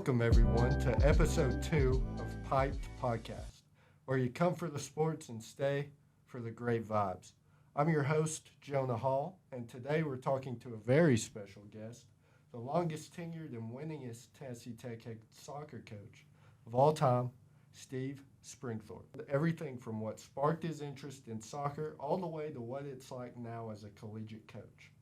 Welcome, everyone, to episode 2 of Pyped Podcast, where you come for the sports and stay for the great vibes. I'm your host, Jonah Hall, and today we're talking to a very special guest, the longest tenured and winningest Tennessee Tech head soccer coach of all time, Steve Springthorpe. Everything from what sparked his interest in soccer all the way to what it's like now as a collegiate coach.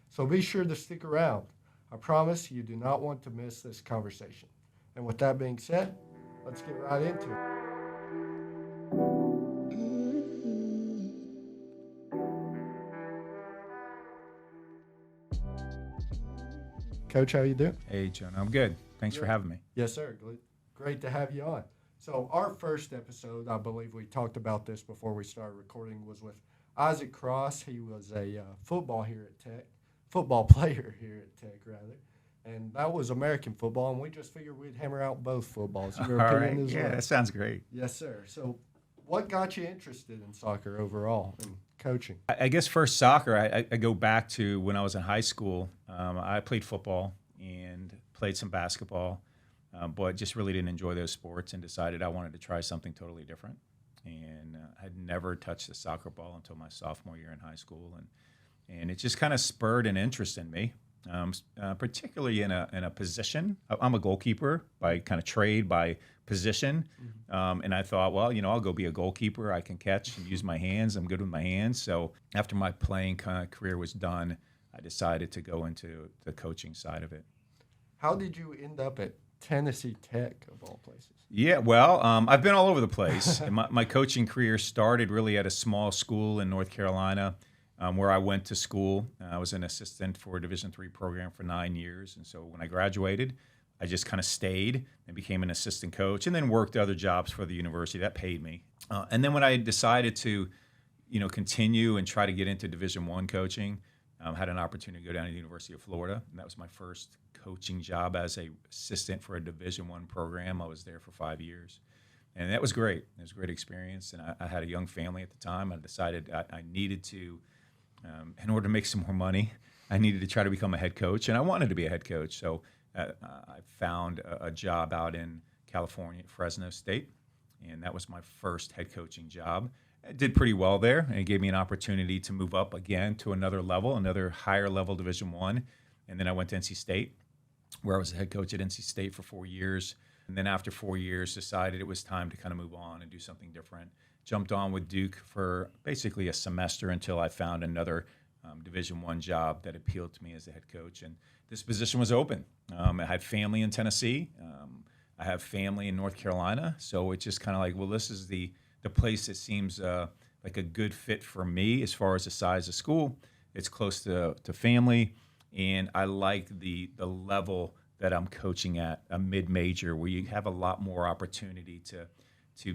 So be sure to stick around. I promise you do not want to miss this conversation. And with that being said, let's get right into it. Coach, how you doing? Hey, Jonah, I'm good. Thanks for having me. Yes, sir. Great to have you on. So our first episode, I believe we talked about this before we started recording, was with Isaac Cross. He was a football player here at Tech, rather. And that was American football, and we just figured we'd hammer out both footballs. Your opinion as well? That sounds great. Yes, sir. So what got you interested in soccer overall and coaching? I guess first soccer, I go back to when I was in high school. I played football and played some basketball, but just really didn't enjoy those sports and decided I wanted to try something totally different. And I'd never touched a soccer ball until my sophomore year in high school. And it just kind of spurred an interest in me. Particularly in a position. I'm a goalkeeper by kind of trade, by position. And I thought, well, I'll go be a goalkeeper. I can catch and use my hands. I'm good with my hands. So after my playing kind of career was done, I decided to go into the coaching side of it. How did you end up at Tennessee Tech, of all places? Yeah, well, I've been all over the place. And my coaching career started really at a small school in North Carolina. Where I went to school. I was an assistant for a Division III program for 9 years. And so when I graduated, I just kind of stayed and became an assistant coach and then worked other jobs for the university. That paid me. And then when I decided to, continue and try to get into Division I coaching, had an opportunity to go down to the University of Florida. And that was my first coaching job as an assistant for a Division I program. I was there for 5 years. And that was great. It was a great experience. And I had a young family at the time. I decided I needed to, in order to make some more money, I needed to try to become a head coach, and I wanted to be a head coach. So I found a job out in California at Fresno State, and that was my first head coaching job. I did pretty well there, and it gave me an opportunity to move up again to another level, another higher level Division I. And then I went to NC State, where I was the head coach at NC State for 4 years. And then after 4 years, decided it was time to kind of move on and do something different. Jumped on with Duke for basically a semester until I found another Division I job that appealed to me as a head coach. And this position was open. I had family in Tennessee. I have family in North Carolina. So it's just kind of like, well, this is the place that seems like a good fit for me as far as the size of school. It's close to family. And I like the level that I'm coaching at, a mid-major, where you have a lot more opportunity to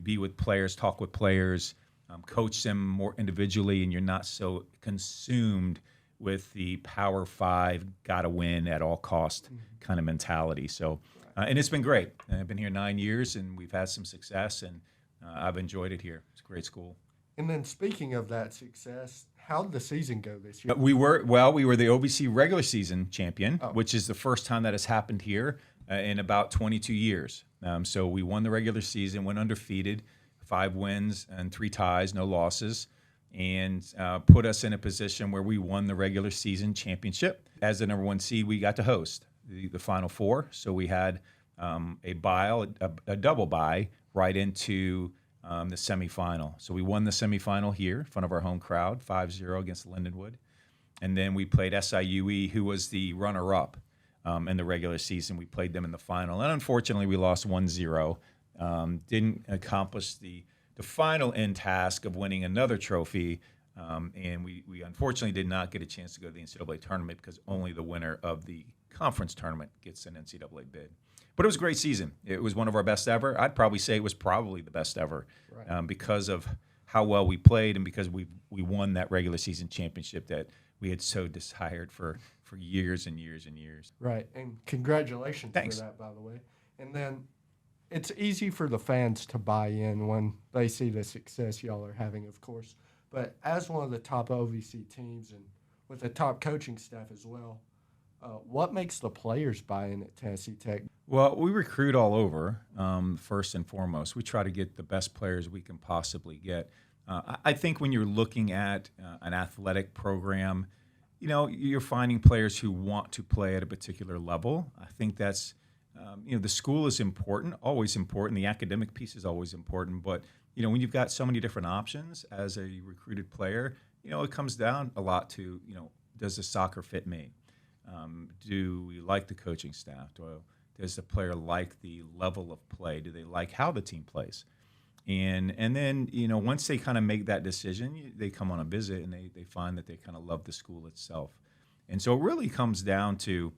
be with players, talk with players, coach them more individually, and you're not so consumed with the Power 5, gotta win at all cost kind of mentality. So, and it's been great. I've been here 9 years, and we've had some success, and I've enjoyed it here. It's a great school. And then speaking of that success, how did the season go this year? We were the OVC regular season champion, which is the first time that has happened here in about 22 years. So we won the regular season, went undefeated, 5 wins and 3 ties, no losses, and put us in a position where we won the regular season championship. As the number 1 seed, we got to host the Final Four. So we had a double bye right into the semifinal. So we won the semifinal here in front of our home crowd, 5-0 against Lindenwood. And then we played SIUE, who was the runner-up in the regular season. We played them in the final. And unfortunately, we lost 1-0. Didn't accomplish the final end task of winning another trophy. And we unfortunately did not get a chance to go to the NCAA tournament because only the winner of the conference tournament gets an NCAA bid. But it was a great season. It was one of our best ever. I'd probably say it was probably the best ever because of how well we played and because we won that regular season championship that we had so desired for years and years and years. Right, and congratulations Thanks. for that, by the way. And then it's easy for the fans to buy in when they see the success y'all are having, of course. But as one of the top OVC teams and with a top coaching staff as well, What makes the players buy in at Tennessee Tech? Well, we recruit all over, first and foremost. We try to get the best players we can possibly get. I think when you're looking at an athletic program, you're finding players who want to play at a particular level. I think that's, the school is important, always important. The academic piece is always important. But, when you've got so many different options as a recruited player, it comes down a lot to, does the soccer fit me? Do we like the coaching staff? Does the player like the level of play? Do they like how the team plays? And then, once they kind of make that decision, they come on a visit and they find that they kind of love the school itself. And so it really comes down to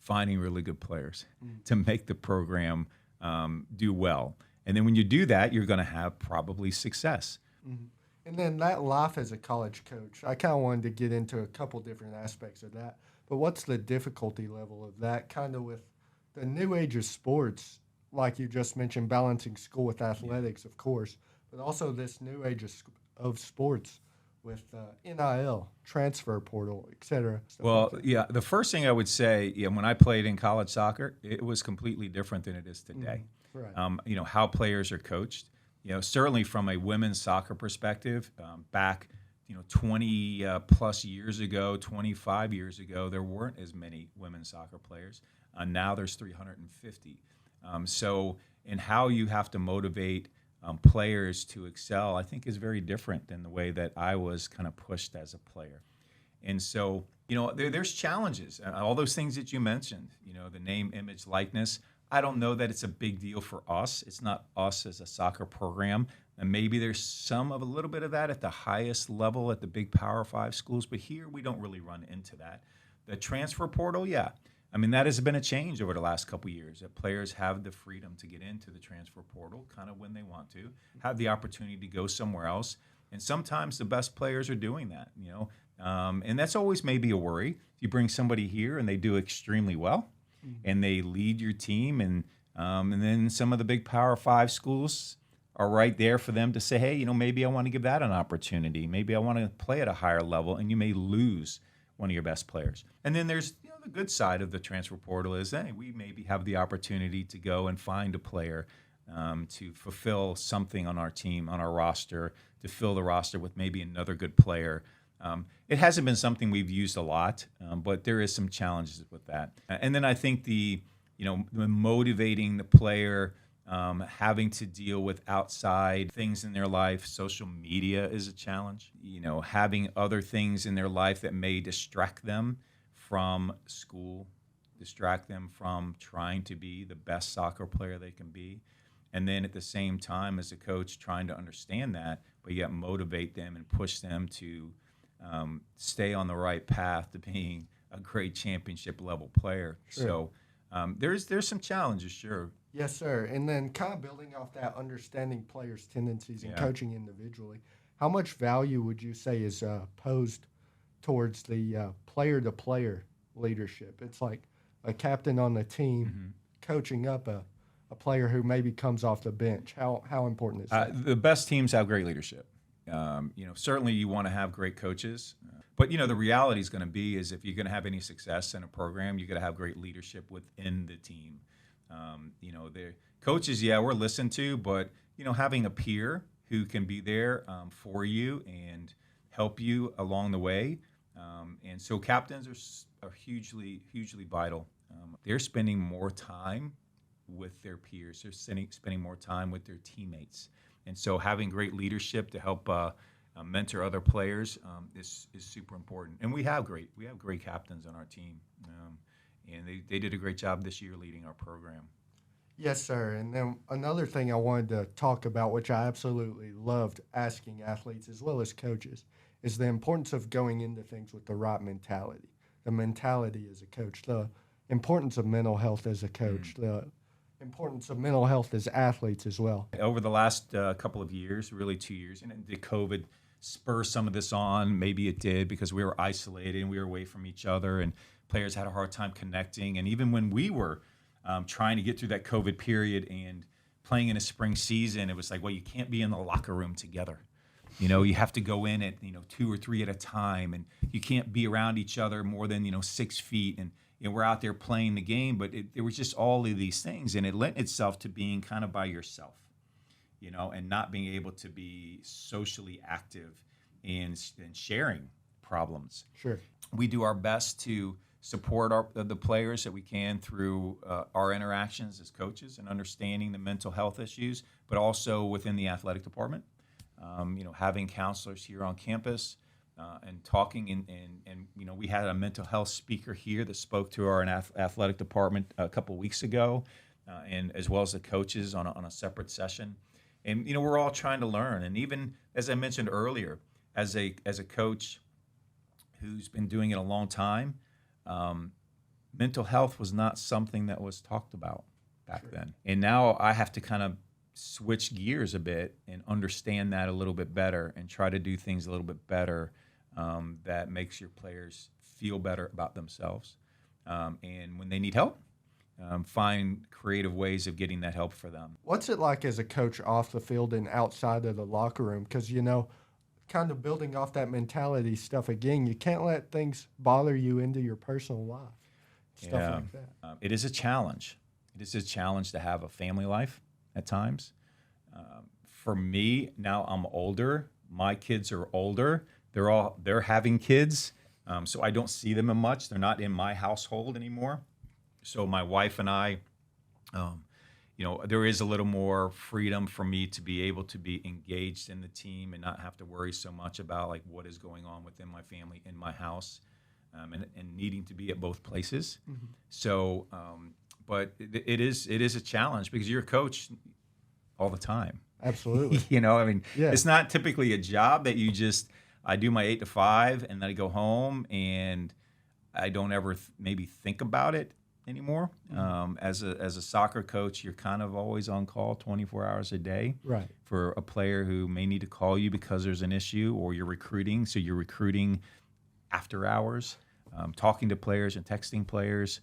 finding really good players to make the program do well. And then when you do that, you're going to have probably success. Mm-hmm. And then that life as a college coach, I kind of wanted to get into a couple different aspects of that. But what's the difficulty level of that, kind of with the new age of sports, like you just mentioned, balancing school with athletics, of course, but also this new age of sports with NIL, transfer portal, et cetera. Well, yeah, the first thing I would say, when I played in college soccer, it was completely different than it is today. Mm-hmm. Right. How players are coached. Certainly from a women's soccer perspective, back 20 plus years ago, 25 years ago, there weren't as many women's soccer players. Now there's 350. So, and how you have to motivate players to excel, I think is very different than the way that I was kind of pushed as a player. And so, there's challenges. All those things that you mentioned, the name, image, likeness. I don't know that it's a big deal for us. It's not us as a soccer program. And maybe there's a little bit of that at the highest level at the big Power 5 schools, but here we don't really run into that. The transfer portal, yeah. I mean, that has been a change over the last couple of years, that players have the freedom to get into the transfer portal kind of when they want to, have the opportunity to go somewhere else. And sometimes the best players are doing that, and that's always maybe a worry. If you bring somebody here and they do extremely well, and they lead your team, and then some of the big Power 5 schools are right there for them to say, hey, maybe I want to give that an opportunity. Maybe I want to play at a higher level, and you may lose one of your best players. And then there's the good side of the transfer portal is, hey, we maybe have the opportunity to go and find a player to fulfill something on our team, on our roster, to fill the roster with maybe another good player. It hasn't been something we've used a lot, but there is some challenges with that. And then I think the motivating the player, having to deal with outside things in their life. Social media is a challenge. Having other things in their life that may distract them from school, distract them from trying to be the best soccer player they can be. And then at the same time, as a coach, trying to understand that, but yet motivate them and push them to stay on the right path to being a great championship level player. Sure. So there's some challenges, sure. Yes, sir. And then kind of building off that, understanding players' tendencies and coaching individually, how much value would you say is posed towards the player-to-player leadership? It's like a captain on the team coaching up a player who maybe comes off the bench. How important is that? The best teams have great leadership. Certainly you want to have great coaches, but the reality is going to be is if you're going to have any success in a program, you got to have great leadership within the team. The coaches, we're listened to, but having a peer who can be there for you and help you along the way, and so captains are hugely vital. They're spending more time with their peers. They're spending more time with their teammates. And so having great leadership to help mentor other players is super important. And we have great captains on our team. And they did a great job this year leading our program. Yes, sir. And then another thing I wanted to talk about, which I absolutely loved asking athletes as well as coaches, is the importance of going into things with the right mentality. The mentality as a coach, the importance of mental health as a coach, the importance of mental health as athletes as well. Over the last couple of years, really 2 years, and did COVID spur some of this on? Maybe it did, because we were isolated and we were away from each other, and players had a hard time connecting. And even when we were trying to get through that COVID period and playing in a spring season, it was like, well, you can't be in the locker room together. You have to go in at 2 or 3 at a time, and you can't be around each other more than 6 feet. And we're out there playing the game, but there was just all of these things, and it lent itself to being kind of by yourself, and not being able to be socially active and sharing problems. Sure. We do our best to support the players that we can through our interactions as coaches and understanding the mental health issues, but also within the athletic department. Having counselors here on campus and talking, and we had a mental health speaker here that spoke to our athletic department a couple weeks ago, and as well as the coaches on a separate session. And we're all trying to learn. And even as I mentioned earlier, as a coach who's been doing it a long time, mental health was not something that was talked about back then. And now I have to kind of switch gears a bit and understand that a little bit better and try to do things a little bit better that makes your players feel better about themselves. And when they need help, find creative ways of getting that help for them. What's it like as a coach off the field and outside of the locker room? Because, kind of building off that mentality stuff again, you can't let things bother you into your personal life, stuff like that. It is a challenge. It is a challenge to have a family life at times. For me, now I'm older. My kids are older. They're having kids, so I don't see them much. They're not in my household anymore. So my wife and I, there is a little more freedom for me to be able to be engaged in the team and not have to worry so much about like what is going on within my family in my house, and needing to be at both places. Mm-hmm. So, but it is a challenge because you're a coach all the time. Absolutely. It's not typically a job that I do my 8 to 5 and then I go home and I don't ever maybe think about it anymore. Mm-hmm. As a soccer coach, you're kind of always on call 24 hours a day, right, for a player who may need to call you because there's an issue, or you're recruiting. So you're recruiting after hours, talking to players and texting players.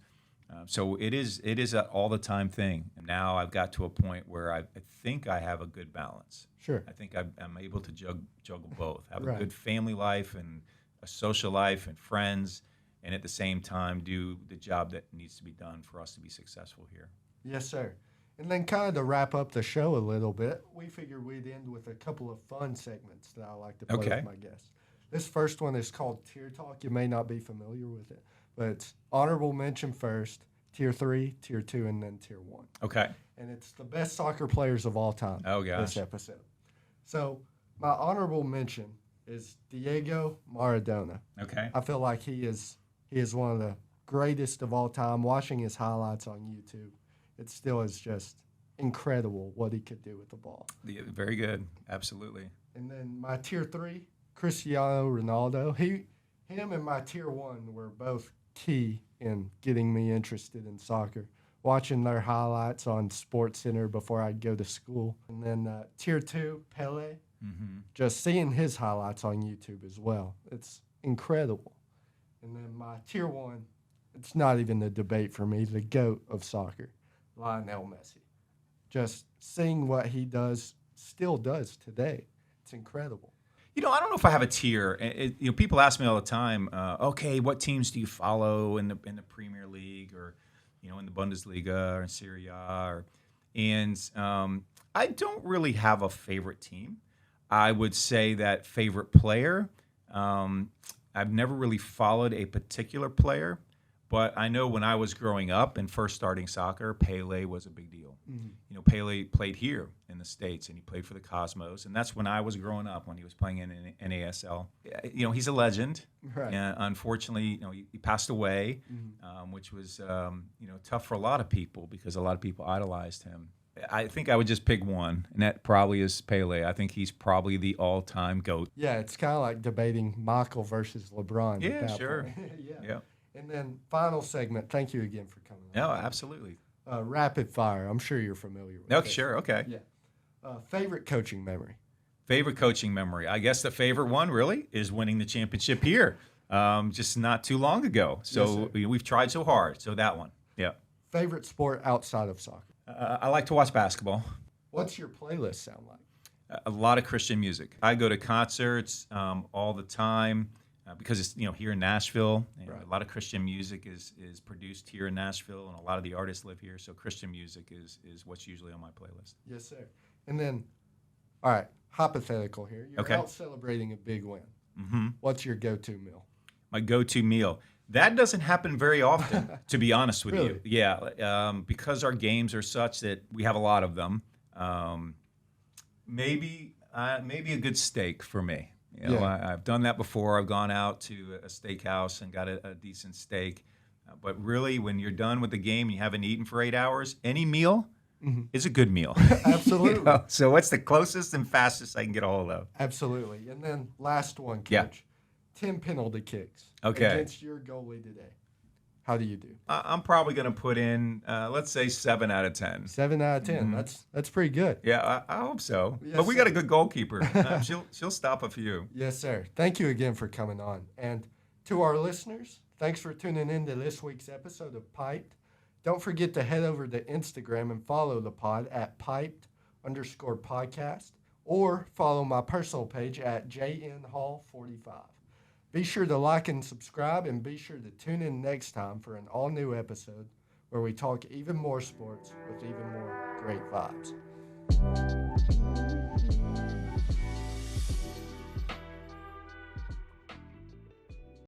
So it is an all the time thing. And now I've got to a point where I think I have a good balance. Sure. I think I'm able to juggle both, have right. a good family life and a social life and friends, and at the same time do the job that needs to be done for us to be successful here. Yes, sir. And then kind of to wrap up the show a little bit, we figured we'd end with a couple of fun segments that I like to play with my guests. This first one is called Tier Talk. You may not be familiar with it, but it's honorable mention first, Tier 3, Tier 2, and then Tier 1. Okay. And it's the best soccer players of all time. Oh, gosh. This episode. So my honorable mention is Diego Maradona. Okay. I feel like he is one of the greatest of all time. Watching his highlights on YouTube, it still is just incredible what he could do with the ball. Very good. Absolutely. And then my Tier 3, Cristiano Ronaldo. Him and my Tier 1 were both key in getting me interested in soccer. Watching their highlights on SportsCenter before I'd go to school. And then Tier 2, Pele. Mm-hmm. Just seeing his highlights on YouTube as well. It's incredible. And then my Tier 1, it's not even a debate for me, the GOAT of soccer, Lionel Messi. Just seeing what he still does today. It's incredible. I don't know if I have a tier. People ask me all the time, okay, what teams do you follow in the Premier League or, in the Bundesliga or in Serie A? And I don't really have a favorite team. I would say that favorite player, I've never really followed a particular player, but I know when I was growing up and first starting soccer, Pele was a big deal. Mm-hmm. Pele played here in the States, and he played for the Cosmos, and that's when I was growing up, when he was playing in NASL. He's a legend. Right. Unfortunately, he passed away, mm-hmm. Which was tough for a lot of people because a lot of people idolized him. I think I would just pick one, and that probably is Pele. I think he's probably the all-time GOAT. Yeah, it's kind of like debating Michael versus LeBron. Yeah, sure. Yeah. And then final segment. Thank you again for coming. No, absolutely. Rapid fire. I'm sure you're familiar with it. Sure. Okay. Yeah. Favorite coaching memory? Favorite coaching memory. I guess the favorite one really is winning the championship here, just not too long ago. So we've tried so hard. So that one. Yeah. Favorite sport outside of soccer? I like to watch basketball. What's your playlist sound like? A lot of Christian music. I go to concerts all the time because it's here in Nashville. Right. A lot of Christian music is produced here in Nashville, and a lot of the artists live here. So Christian music is what's usually on my playlist. Yes, sir. And then, all right, hypothetical here. You're Okay. out celebrating a big win. Mm-hmm. What's your go-to meal? My go-to meal. That doesn't happen very often, to be honest with Really? you. Yeah, because our games are such that we have a lot of them. Maybe a good steak for me. I've done that before. I've gone out to a steakhouse and got a decent steak. But really, when you're done with the game and you haven't eaten for 8 hours, any meal is a good meal. Absolutely. So what's the closest and fastest I can get a hold of? Absolutely. And then last one, Coach. Yeah. 10 penalty kicks Okay. against your goalie today. How do you do? I'm probably going to put in, let's say, 7 out of 10. 7 out of 10. Mm-hmm. That's pretty good. Yeah, I hope so. Yes, but we sir. got a good goalkeeper. She'll stop a few. Yes, sir. Thank you again for coming on. And to our listeners, thanks for tuning in to this week's episode of Pyped. Don't forget to head over to Instagram and follow the pod at Pyped_podcast or follow my personal page at JNHall45. Be sure to like and subscribe, and be sure to tune in next time for an all-new episode where we talk even more sports with even more great vibes.